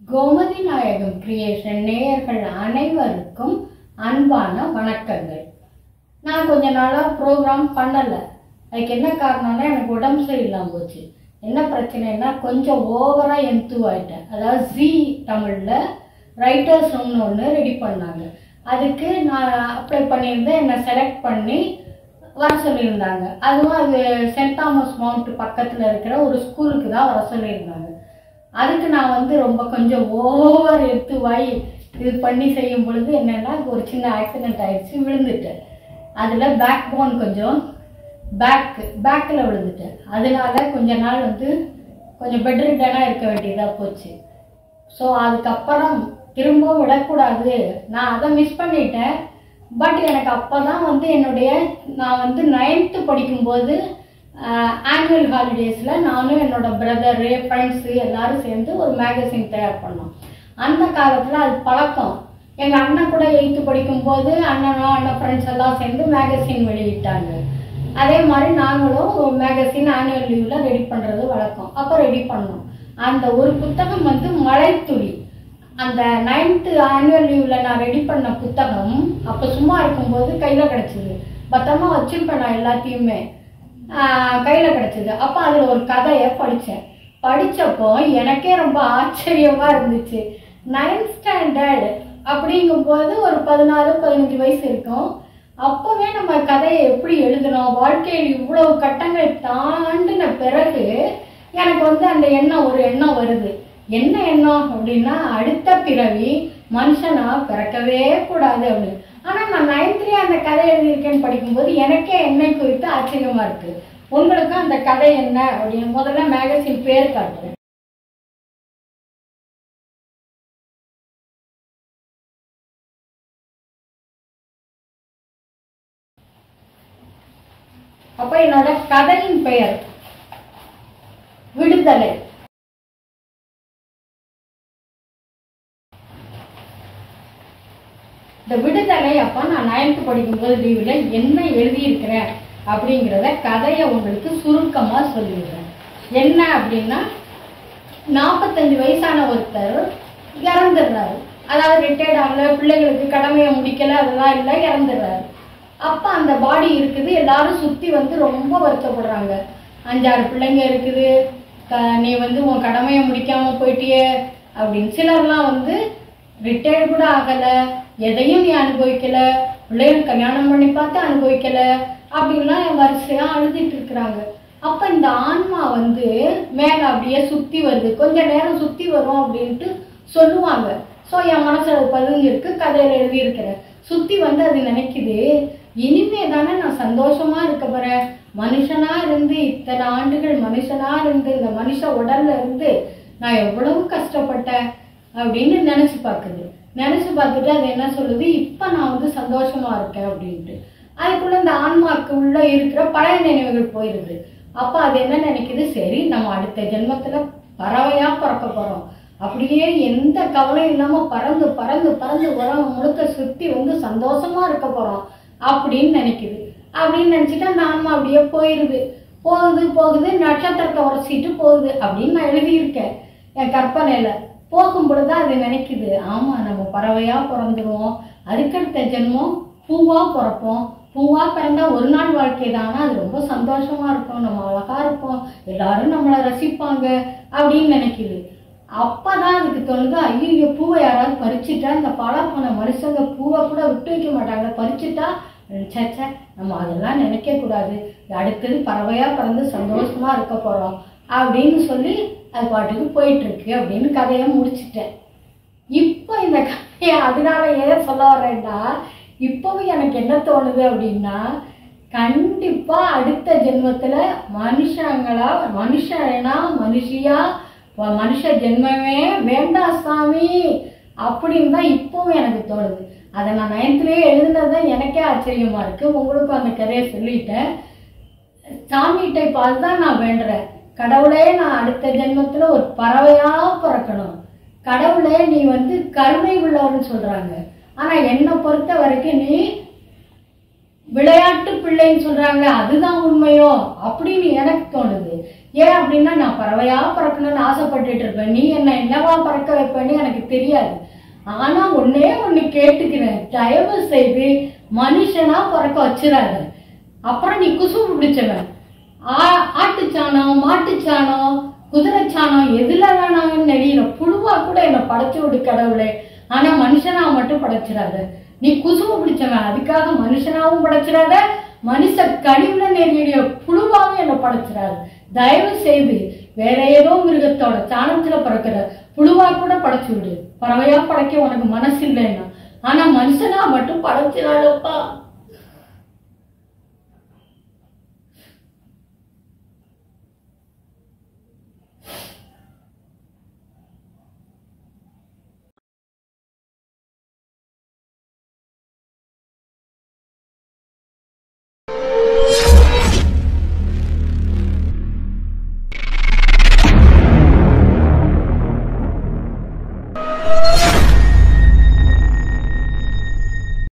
கோமதி நாயகம் கிரியேஷன் நேயர்கள் அனைவருக்கும் அன்பான வணக்கங்கள். நான் கொஞ்ச நாளாக ப்ரோக்ராம் பண்ணலை. அதுக்கு என்ன காரணம்னா, எனக்கு உடம்பு சரியில்லாமல் போச்சு. என்ன பிரச்சனைன்னா, கொஞ்சம் ஓவராக ஆகிட்டேன். அதாவது ஜி தமிழில் ரைட்டர்ஸ் ரூம்னு ஒன்று ரெடி பண்ணாங்க. அதுக்கு நான் அப்ளை பண்ணியிருந்தேன். என்னை செலக்ட் பண்ணி வர சொல்லியிருந்தாங்க. அதுவும் அது சென்ட் தாமஸ் மவுண்ட் பக்கத்தில் இருக்கிற ஒரு ஸ்கூலுக்கு தான் வர சொல்லியிருந்தாங்க. அதுக்கு நான் ரொம்ப கொஞ்சம் ஓவர் இது பண்ணி செய்யும் பொழுது என்னென்னா, ஒரு சின்ன ஆக்சிடெண்ட் ஆகிடுச்சு, விழுந்துட்டேன். அதில் பேக் போன் கொஞ்சம் பேக்கில் விழுந்துட்டேன். அதனால கொஞ்ச நாள் கொஞ்சம் பெட் ரிட்டனாக இருக்க வேண்டியதாக போச்சு. ஸோ அதுக்கப்புறம் திரும்பவும் விடக்கூடாது, நான் அதை மிஸ் பண்ணிட்டேன். பட் எனக்கு அப்போ தான் நான் 9th படிக்கும்போது ஆனுவல் ஹாலிடேஸில் நானும் என்னோட பிரதரு ஃப்ரெண்ட்ஸு எல்லோரும் சேர்ந்து ஒரு மேகசின் தயார் பண்ணோம். அந்த காலத்தில் அது பழக்கம். எங்கள் அண்ணன் கூட 8th படிக்கும்போது அண்ணன் ஃப்ரெண்ட்ஸ் எல்லாம் சேர்ந்து மேகசின் வெளியிட்டாங்க. அதே மாதிரி நாங்களும் ஒரு மேகசின் ஆனுவல் லீவில் ரெடி பண்ணுறது வழக்கம். அப்போ ரெடி பண்ணோம். அந்த ஒரு புத்தகம் மழைத்துளி. அந்த 9th ஆனுவல் லீவில் நான் ரெடி பண்ண புத்தகம் அப்போ சும்மா இருக்கும்போது கையில் கிடச்சிது. பத்திரமா வச்சுருப்பேன் நான் எல்லாத்தையுமே. கையில் கிடச்சிது. அப்போ அதில் ஒரு கதையை படித்தப்போ எனக்கே ரொம்ப ஆச்சரியமாக இருந்துச்சு. 9th ஸ்டாண்டர்ட் அப்படிங்கும்போது ஒரு 14-15 வயசு இருக்கும். அப்போவே நம்ம கதையை எப்படி எழுதணும், வாழ்க்கையில் இவ்வளவு கட்டங்கள் தாண்டின பிறகு எனக்கு அந்த ஒரு எண்ணம் வருது. என்ன எண்ணம் அப்படின்னா, அடுத்த பிறவி மனுஷனா பிறக்கவே கூடாது அப்படின்னு. ஆனால் நான் 9th அந்த கதை எழுதியிருக்கேன்னு படிக்கும்போது எனக்கே என்னை குறித்து ஆச்சரியமாக இருக்குது. உங்களுக்கும் அந்த கதை என்ன அப்படின்னு முதல்ல மேகசின் பேர் காட்டுறேன். அப்போ என்னோட கதையின் பெயர் விடுதலை. இந்த விடுதலை அப்போ நான் 9th படிக்கும்போது லீவில் என்ன எழுதியிருக்கிறேன் அப்படிங்கிறத கதையை உங்களுக்கு சுருக்கமாக சொல்லிடுறேன். என்ன அப்படின்னா, 45 வயசான ஒருத்தர் இறந்துடுறாரு. அதாவது ரிட்டையர்ட் ஆகலை, பிள்ளைகளுக்கு கடமையை முடிக்கலை, அதெல்லாம் இல்லை, இறந்துடுறாரு. அப்போ அந்த பாடி இருக்குது. எல்லாரும் சுற்றி ரொம்ப வருத்தப்படுறாங்க. 5-6 பிள்ளைங்க இருக்குது, நீ உன் கடமையை முடிக்காமல் போயிட்டியே அப்படின்னு. சிலர்லாம் ரிட்டையர்டு கூட ஆகலை, எதையும் நீ அனுபவிக்கலை, பிள்ளைகள் கல்யாணம் பண்ணி பார்த்து அனுபவிக்கலை அப்படின்லாம் வரிசையாக அழுதுட்டு இருக்கிறாங்க. அப்போ இந்த ஆன்மா மேலே அப்படியே சுற்றி வருது. கொஞ்ச நேரம் சுற்றி வரும் அப்படின்ட்டு சொல்லுவாங்க. ஸோ என் மனசில் அது பதிஞ்சிருக்கு, கதையில் எழுதியிருக்கிறேன். சுற்றி அது நினைக்குது, இனிமே தானே நான் சந்தோஷமாக இருக்க போகிறேன். மனுஷனாக இருந்து இத்தனை ஆண்டுகள் மனுஷனாக இருந்து இந்த மனுஷ உடல்ல இருந்து நான் எவ்வளவு கஷ்டப்பட்டேன் அப்படின்னு நினச்சி பார்க்குது. நினச்சி பார்த்துட்டு அது என்ன சொல்லுது, இப்போ நான் சந்தோஷமாக இருக்கேன் அப்படின்ட்டு. அதுக்குள்ளே இந்த ஆன்மாக்கு உள்ளே இருக்கிற பழைய நினைவுகள் போயிடுது. அப்போ அது என்ன நினைக்குது, சரி நம்ம அடுத்த ஜென்மத்தில் பறவையாக பிறக்க போகிறோம், அப்படியே எந்த கவலையும் இல்லாமல் பறந்து பறந்து பறந்து உரம் முழுக்க சுற்றி சந்தோஷமாக இருக்க போகிறோம் அப்படின்னு நினைக்குது. அப்படின்னு நினச்சிட்டு அந்த ஆன்மா அப்படியே போகுது நட்சத்திரத்தை உரசிட்டு போகுது அப்படின்னு நான் எழுதியிருக்கேன் என் கற்பனையில். போகும் பொழுது அது நினைக்குது, ஆமாம் நம்ம பறவையாக பிறந்துருவோம், அதுக்கடுத்த ஜென்மம் பூவாக பிறப்போம், பூவாக பிறந்தா ஒரு நாள் வாழ்க்கை தானே, அது ரொம்ப சந்தோஷமாக இருக்கும், நம்ம அழகாக இருப்போம், எல்லாரும் நம்மளை ரசிப்பாங்க அப்படின்னு நினைக்குது. அப்போ தான் அதுக்கு தோணுது, ஐயோ பூவை யாராவது பறிச்சுட்டா, இந்த போன மனுஷங்க பூவை கூட விட்டு வைக்க மாட்டாங்க, பறிச்சுட்டா சச்ச நம்ம அதெல்லாம் நினைக்கக்கூடாது, அடுத்தது பறவையாக பிறந்து சந்தோஷமாக இருக்க போகிறோம் அப்படின்னு சொல்லி அது பாட்டுக்கு போயிட்டுருக்கு அப்படின்னு கதையை முடிச்சுட்டேன். இப்போ இந்த கதையை அதனால ஏன் சொல்ல வரேன்னா, இப்போவும் எனக்கு என்ன தோணுது அப்படின்னா, கண்டிப்பாக அடுத்த ஜென்மத்தில் மனுஷியா மனுஷ ஜென்மமே வேண்டாம் சாமி அப்படின்னு தான் இப்போவும் எனக்கு தோணுது. அதை நான் 9thலேயே எழுதுனது தான் எனக்கே ஆச்சரியமாக இருக்குது. உங்களுக்கும் அந்த கதையை சொல்லிட்டேன். சாமிகிட்ட இப்போ அதுதான் நான் வேண்டுறேன், கடவுளே நான் அடுத்த ஜென்மத்தில் ஒரு பறவையாக பிறக்கணும், கடவுளே நீ கருணை உள்ளவர்னு சொல்கிறாங்க, ஆனால் என்னை பொறுத்த வரைக்கும் நீ விளையாட்டு பிள்ளைன்னு சொல்கிறாங்க, அதுதான் உண்மையோ அப்படின்னு எனக்கு தோணுது. ஏன் அப்படின்னா நான் பறவையா பறக்கணும்னு ஆசைப்பட்டுட்டு இருப்பேன். நீ என்னவா பறக்க வைப்பேன்னு எனக்கு தெரியாது. ஆனா ஒன்னே ஒண்ணு கேட்டுக்கிறேன், தயவு செய்து மனுஷனா பறக்க வச்சிடாத. அப்புறம் நீ குசும்பு பிடிச்சவன். ஆட்டுச்சாணம், மாட்டுச்சாணம், குதிரைச்சாணம் எதுல வேணாம்னு நெறியிற புழுவா கூட என்ன படைச்சு விடு கடவுளே. ஆனா மனுஷனா மட்டும் படைச்சிடாத. நீ குசும்பு பிடிச்சவன், அதுக்காக மனுஷனாவும் படைச்சிடாத, மனுஷ கழிவுல நெறிய புழுவாவும் என்ன படைச்சிடாது. தயவு செய்து வேற ஏதோ மிருகத்தோட சாணத்துல பறக்கிற புழுவா கூட படைச்சு விடு. பறவையா படைக்க உனக்கு மனசு இல்லைன்னா, ஆனா மனுஷனா மட்டும் படைச்சிடாதப்பா.